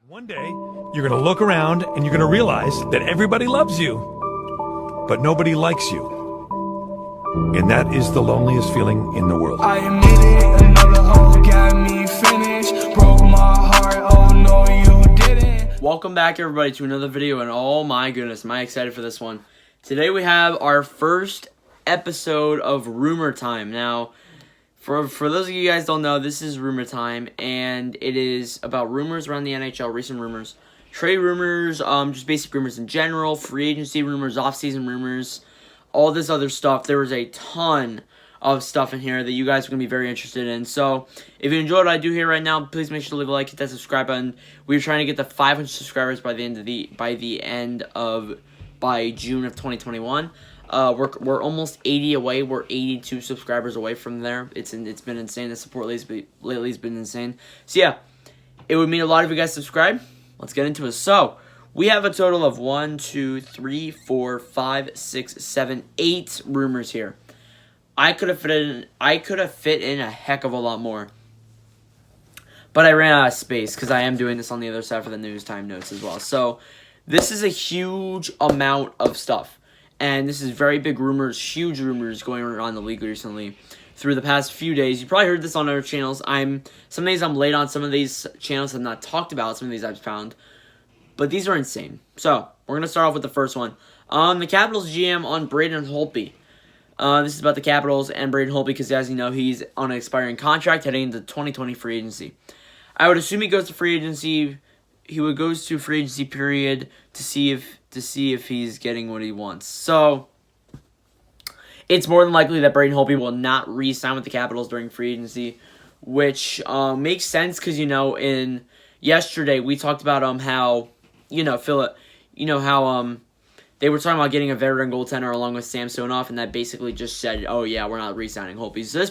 One day, you're going to look around and you're going to realize that everybody loves you, but nobody likes you. And that is the loneliest feeling in the world. I admit it, another hoe got me finished. Broke my heart, oh no you didn't. Welcome back everybody to another video, and oh my goodness, am I excited for this one. Today we have our first episode of Rumor Time. Now, for those of you guys don't know, this is Rumor Time, and it is about rumors around the NHL, recent rumors, trade rumors, just basic rumors in general, free agency rumors, off-season rumors, all this other stuff. There was a ton of stuff in here that you guys are going to be very interested in. So, if you enjoyed what I do here right now, please make sure to leave a like, hit that subscribe button. We're trying to get to 500 subscribers by June of 2021. We're almost 80 away. We're 82 subscribers away from there. It's been insane. The support lately has been insane. So yeah, it would mean a lot if you guys subscribe. Let's get into it. So we have a total of 1, 2, 3, 4, 5, 6, 7, 8 rumors here. I could have fit in a heck of a lot more, but I ran out of space because I am doing this on the other side for the news time notes as well. So this is a huge amount of stuff. And this is very big rumors, huge rumors going around the league recently through the past few days. You probably heard this on other channels. Some days I'm late on. Some of these channels have not talked about. Some of these I've found. But these are insane. So, we're going to start off with the first one. The Capitals GM on Braden Holtby. This is about the Capitals and Braden Holtby because, as you know, he's on an expiring contract heading into 2020 free agency. I would assume he goes to free agency. He would go to free agency period to see if he's getting what he wants. So, it's more than likely that Braden Holtby will not re-sign with the Capitals during free agency, which makes sense because, yesterday we talked about how, they were talking about getting a veteran goaltender along with Samsonov, and that basically just said, oh yeah, we're not re-signing Holtby. So this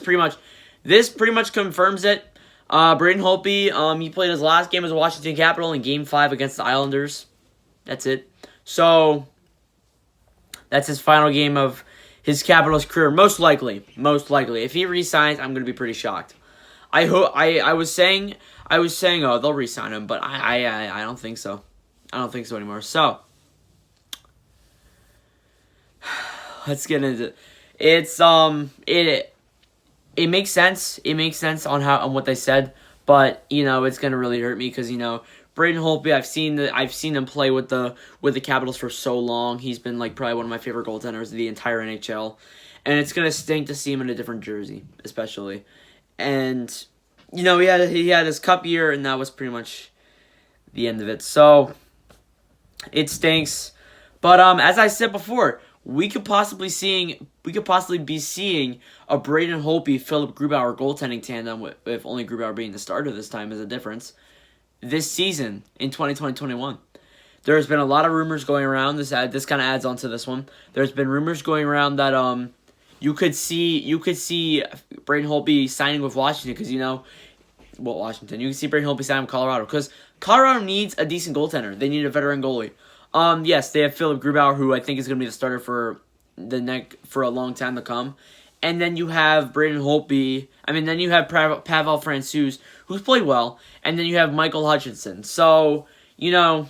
pretty much confirms it. Braden Holtby, he played his last game as a Washington Capital in Game 5 against the Islanders. That's it. So, that's his final game of his Capitals career, most likely. If he re-signs, I'm going to be pretty shocked. I was saying, oh, they'll re-sign him, but I don't think so. I don't think so anymore. So, let's get into it. It makes sense. It makes sense on what they said, but it's gonna really hurt me because Braden Holtby. I've seen him play with the Capitals for so long. He's been probably one of my favorite goaltenders of the entire NHL, and it's gonna stink to see him in a different jersey, especially. And he had his cup year, and that was pretty much the end of it. So it stinks. But as I said before, we could possibly be seeing a Braden Holtby, Philip Grubauer goaltending tandem with only Grubauer being the starter this time is a difference. This season in 2020-21, there's been a lot of rumors going around. This kind of adds on to this one. There's been rumors going around that you could see Braden Holtby signing with Washington because Washington. You can see Braden Holtby signing with Colorado because Colorado needs a decent goaltender. They need a veteran goalie. Yes, they have Philip Grubauer, who I think is going to be the starter for a long time to come. And then you have Braden Holtby. Then you have Pavel Francouz, who's played well. And then you have Michael Hutchinson. So, Philip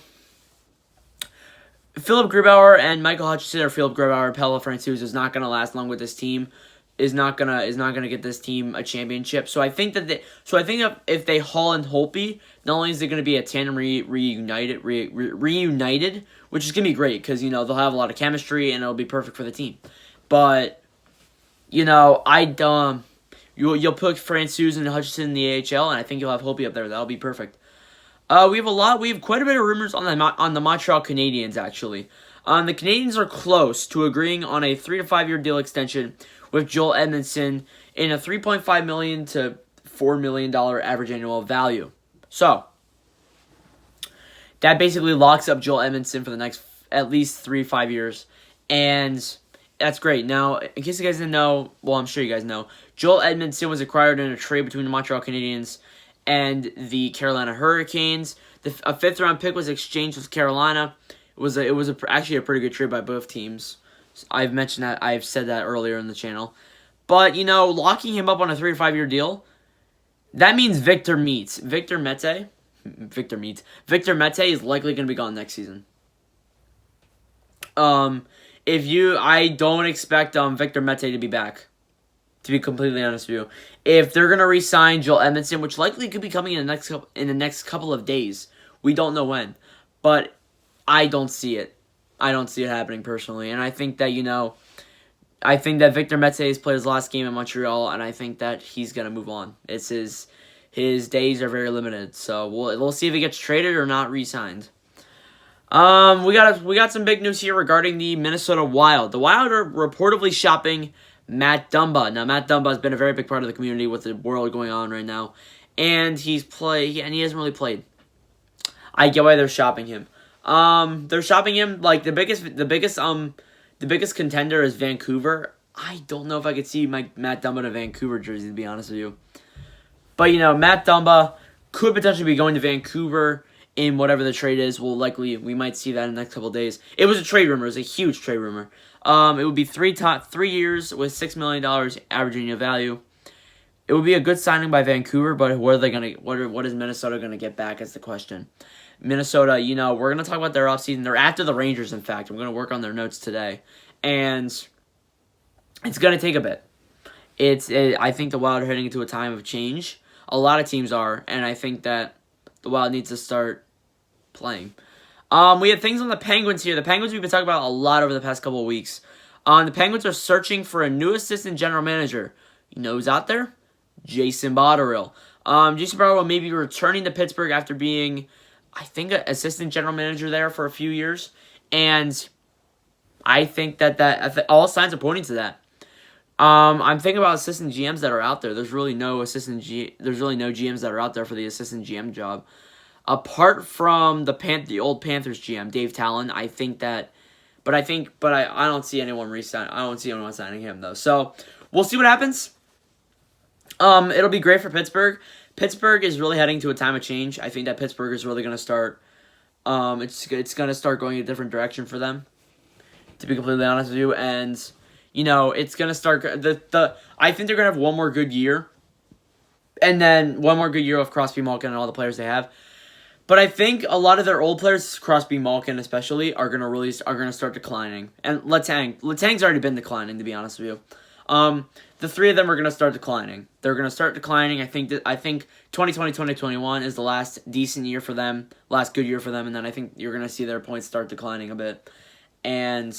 Grubauer and Michael Hutchinson, or Philip Grubauer and Pavel Francouz, is not going to last long with this team. Is not gonna get this team a championship. So I think that if they haul in Holtby, not only is it going to be a tandem reunited, which is going to be great because they'll have a lot of chemistry and it'll be perfect for the team. But you'll put Francouz and Hutchinson in the AHL, and I think you'll have Holtby up there. That'll be perfect. We have quite a bit of rumors on the Montreal Canadiens actually. The Canadiens are close to agreeing on a 3 to 5 year deal extension with Joel Edmondson in a $3.5 million to $4 million average annual value. So, that basically locks up Joel Edmondson for the next at least 3 to 5 years. And that's great. Now, in case you guys didn't know, well, I'm sure you guys know, Joel Edmondson was acquired in a trade between the Montreal Canadiens and the Carolina Hurricanes. A 5th round pick was exchanged with Carolina. It was actually a pretty good trade by both teams. I've mentioned that. I've said that earlier in the channel. But, locking him up on a 3 to 5 year deal, that means Victor Mete Victor Mete is likely going to be gone next season. I don't expect Victor Mete to be back, to be completely honest with you. If they're going to re-sign Joel Edmondson, which likely could be coming in the next couple of days, we don't know when, but I don't see it. I don't see it happening personally, and I think that Victor Mete has played his last game in Montreal, and I think that he's gonna move on. It's his days are very limited, so we'll see if he gets traded or not re-signed. We got some big news here regarding the Minnesota Wild. The Wild are reportedly shopping Matt Dumba. Now, Matt Dumba has been a very big part of the community with the world going on right now, and he hasn't really played. I get why they're shopping him. They're shopping him like the biggest contender is Vancouver. I don't know if I could see Matt Dumba in a Vancouver jersey, to be honest with you. But Matt Dumba could potentially be going to Vancouver in whatever the trade is. We might see that in the next couple of days. It was a trade rumor. It was a huge trade rumor. It would be 3 years with $6 million average annual value. It would be a good signing by Vancouver, but what is Minnesota gonna get back is the question. Minnesota, we're gonna talk about their offseason. They're after the Rangers, in fact. I'm gonna work on their notes today, and it's gonna take a bit. I think the Wild are heading into a time of change. A lot of teams are, and I think that the Wild needs to start playing. We have things on the Penguins here. The Penguins we've been talking about a lot over the past couple of weeks. The Penguins are searching for a new assistant general manager. You know who's out there? Jason Botterill. Jason Botterill may be returning to Pittsburgh after being, I think, an assistant general manager there for a few years. And I think that all signs are pointing to that. I'm thinking about assistant GMs that are out there. There's really no GMs that are out there for the assistant GM job. Apart from the old Panthers GM, Dave Talon, I don't see anyone resign. I don't see anyone signing him though. So we'll see what happens. It'll be great for Pittsburgh. Pittsburgh is really heading to a time of change. I think that Pittsburgh is really going to start. It's going to start going a different direction for them, to be completely honest with you. And it's going to start. I think they're going to have one more good year, and then one more good year of Crosby, Malkin, and all the players they have. But I think a lot of their old players, Crosby, Malkin especially, are gonna start declining. And Letang's already been declining, to be honest with you. The three of them are gonna start declining. They're gonna start declining. I think 2020, 2021 is the last decent year for them, last good year for them, and then I think you're gonna see their points start declining a bit. And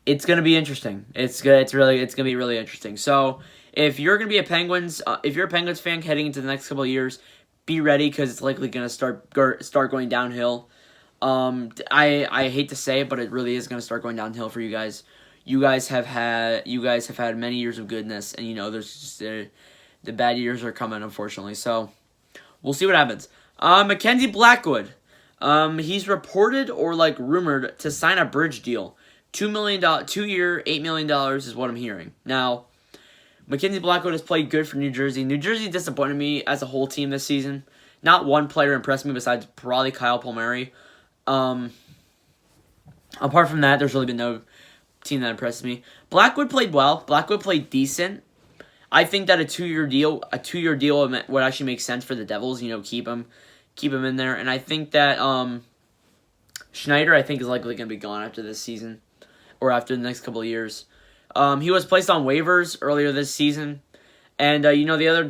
it's gonna be interesting. It's gonna be really interesting. So if you're gonna be a Penguins fan heading into the next couple of years, be ready because it's likely going to start going downhill. I hate to say it, but it really is going to start going downhill for you guys. You guys have had many years of goodness, and there's just, the bad years are coming, unfortunately. So we'll see what happens. Mackenzie Blackwood, he's reported or rumored to sign a bridge deal, $2 million, 2-year, $8 million is what I'm hearing now. Mackenzie Blackwood has played good for New Jersey. New Jersey disappointed me as a whole team this season. Not one player impressed me besides probably Kyle Palmieri. Apart from that, there's really been no team that impressed me. Blackwood played well. Blackwood played decent. I think that a 2-year deal would actually make sense for the Devils. Keep him in there. And I think that Schneider, is likely going to be gone after this season or after the next couple of years. He was placed on waivers earlier this season, and the other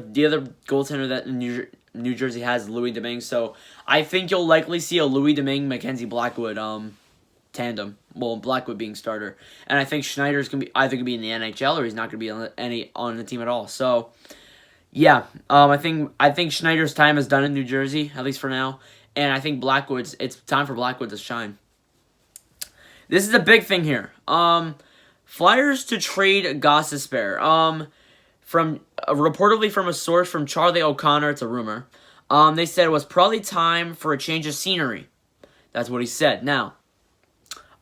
goaltender that New Jersey has is Louis Domingue. So I think you'll likely see a Louis Domingue Mackenzie Blackwood tandem. Well, Blackwood being starter, and I think Schneider's gonna be either in the NHL or he's not gonna be on the team at all. So yeah, I think Schneider's time is done in New Jersey, at least for now, and I think it's time for Blackwood to shine. This is a big thing here. Flyers to trade Gostisbehere. Reportedly from a source from Charlie O'Connor, it's a rumor. They said it was probably time for a change of scenery. That's what he said. Now,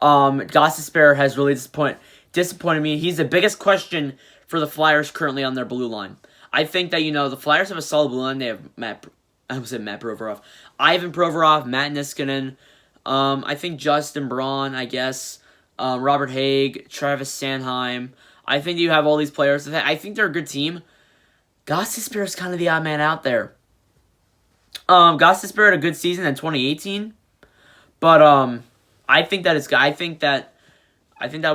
Gostisbehere has really disappointed me. He's the biggest question for the Flyers currently on their blue line. I think that the Flyers have a solid blue line. They have Matt Provorov, Ivan Provorov, Matt Niskanen. I think Justin Braun, I guess. Robert Haig, Travis Sanheim. I think you have all these players. I think they're a good team. Gostisbehere is kind of the odd man out there. Gostisbehere had a good season in 2018, but I think that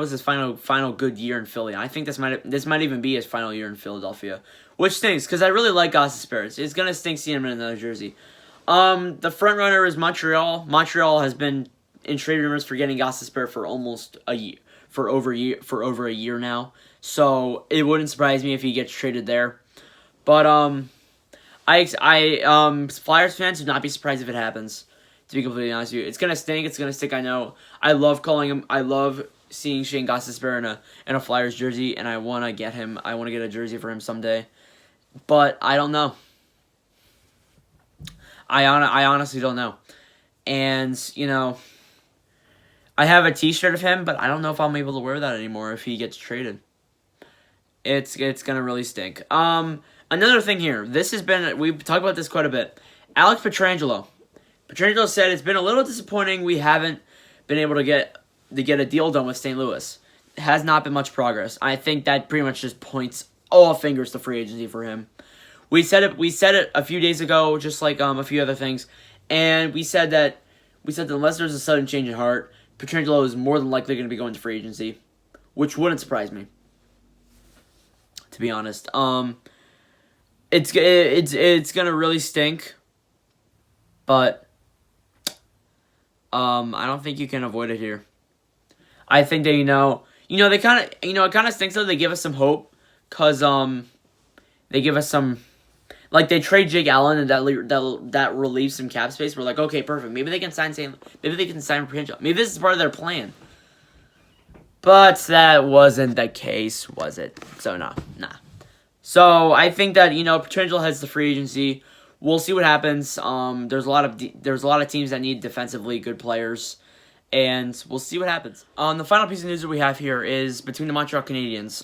was his final good year in Philly. I think this might even be his final year in Philadelphia, which stinks because I really like Gostisbehere. It's gonna stink seeing him in another jersey. The front runner is Montreal. Montreal has been in trade rumors for getting Gostisbehere for almost a year, for over a year now. So it wouldn't surprise me if he gets traded there. But Flyers fans would not be surprised if it happens. To be completely honest with you, it's gonna stink. It's gonna stink. I know. I love calling him. I love seeing Shane Gostisbehere in a Flyers jersey, and I want to get him. I want to get a jersey for him someday, but I don't know. I honestly don't know, and you know, I have a T-shirt of him, but I don't know if I'm able to wear that anymore if he gets traded. It's gonna really stink. Another thing here. We've talked about this quite a bit. Alex Pietrangelo. Pietrangelo said it's been a little disappointing we haven't been able to get a deal done with St. Louis. It has not been much progress. I think that pretty much just points all fingers to free agency for him. We said it a few days ago, just like a few other things, and we said that unless there's a sudden change in heart, Pietrangelo is more than likely going to be going to free agency, which wouldn't surprise me, to be honest. It's gonna really stink, but I don't think you can avoid it here. I think that they kind of it kind of stinks though. They give us some hope, cause they give us some, like, they trade Jake Allen and that relieves some cap space. We're like, okay, perfect. Maybe they can sign Pietrangelo. Maybe this is part of their plan. But that wasn't the case, was it? So nah. So I think that Pietrangelo heads to free agency. We'll see what happens. There's a lot of teams that need defensively good players, and we'll see what happens. The final piece of news that we have here is between the Montreal Canadiens.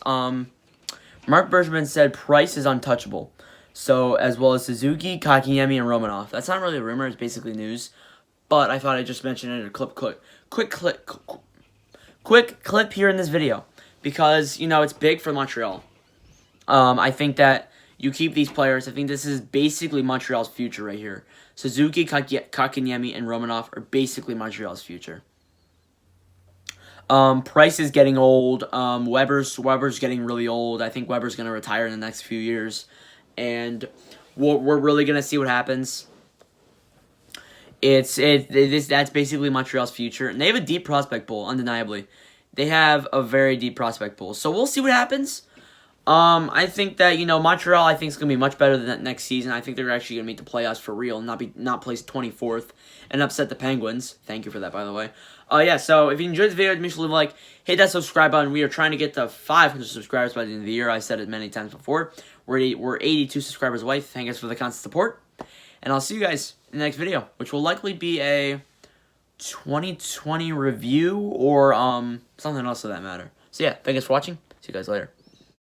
Mark Bergevin said Price is untouchable, so as well as Suzuki, Kotkaniemi, and Romanov. That's not really a rumor; it's basically news. But I thought I'd just mention it in a quick clip here in this video because it's big for Montreal. I think that you keep these players. I think this is basically Montreal's future right here. Suzuki, Kotkaniemi, and Romanov are basically Montreal's future. Price is getting old. Weber's getting really old. I think Weber's going to retire in the next few years. And we're really going to see what happens. That's basically Montreal's future. And they have a deep prospect pool, undeniably. They have a very deep prospect pool. So we'll see what happens. I think that, Montreal, I think, is going to be much better than that next season. I think they're actually going to make the playoffs for real and not place 24th and upset the Penguins. Thank you for that, by the way. Yeah, so if you enjoyed the video, make sure to leave a like, hit that subscribe button. We are trying to get to 500 subscribers by the end of the year. I said it many times before. We're 82 subscribers away. Thank you guys for the constant support. And I'll see you guys in the next video, which will likely be a 2020 review or something else of that matter. So yeah, thank you guys for watching. See you guys later.